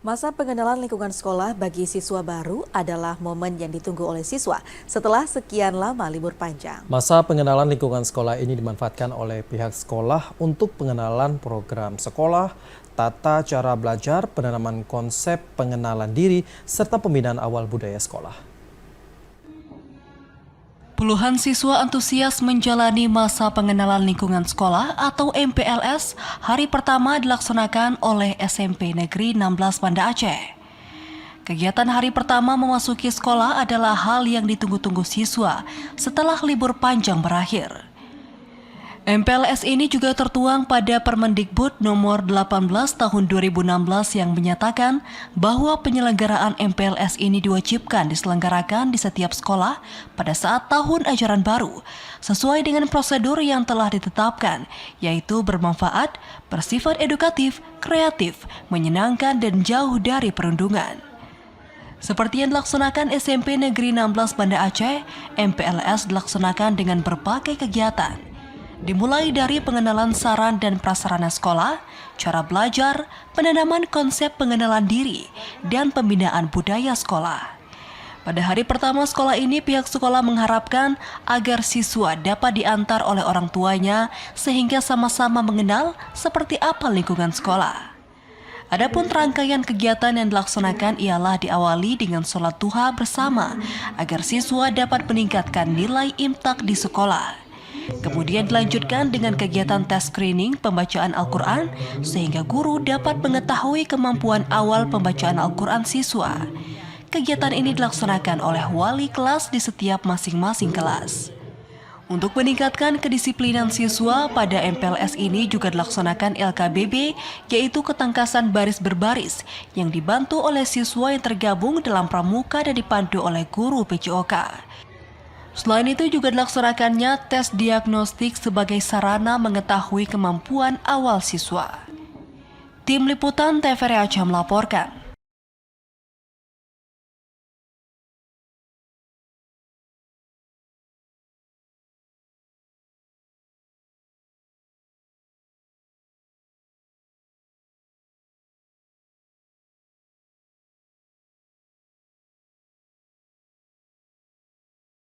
Masa pengenalan lingkungan sekolah bagi siswa baru adalah momen yang ditunggu oleh siswa setelah sekian lama libur panjang. Masa pengenalan lingkungan sekolah ini dimanfaatkan oleh pihak sekolah untuk pengenalan program sekolah, tata cara belajar, penanaman konsep pengenalan diri, serta pembinaan awal budaya sekolah. Puluhan siswa antusias menjalani masa pengenalan lingkungan sekolah atau MPLS hari pertama dilaksanakan oleh SMP Negeri 16 Banda Aceh. Kegiatan hari pertama memasuki sekolah adalah hal yang ditunggu-tunggu siswa setelah libur panjang berakhir. MPLS ini juga tertuang pada Permendikbud nomor 18 tahun 2016 yang menyatakan bahwa penyelenggaraan MPLS ini diwajibkan diselenggarakan di setiap sekolah pada saat tahun ajaran baru, sesuai dengan prosedur yang telah ditetapkan, yaitu bermanfaat, bersifat edukatif, kreatif, menyenangkan, dan jauh dari perundungan. Seperti yang dilaksanakan SMP Negeri 16 Banda Aceh, MPLS dilaksanakan dengan berbagai kegiatan. Dimulai dari pengenalan saran dan prasarana sekolah, cara belajar, penanaman konsep pengenalan diri, dan pembinaan budaya sekolah. Pada hari pertama sekolah ini, pihak sekolah mengharapkan agar siswa dapat diantar oleh orang tuanya sehingga sama-sama mengenal seperti apa lingkungan sekolah. Adapun rangkaian kegiatan yang dilaksanakan ialah diawali dengan sholat duha bersama agar siswa dapat meningkatkan nilai imtak di sekolah. Kemudian dilanjutkan dengan kegiatan tes screening pembacaan Al-Quran sehingga guru dapat mengetahui kemampuan awal pembacaan Al-Quran siswa. Kegiatan ini dilaksanakan oleh wali kelas di setiap masing-masing kelas. Untuk meningkatkan kedisiplinan siswa, pada MPLS ini juga dilaksanakan LKBB, yaitu ketangkasan baris berbaris, yang dibantu oleh siswa yang tergabung dalam pramuka dan dipandu oleh guru PJOK. Selain itu juga dilaksanakannya tes diagnostik sebagai sarana mengetahui kemampuan awal siswa. Tim Liputan TVRI Aceh melaporkan.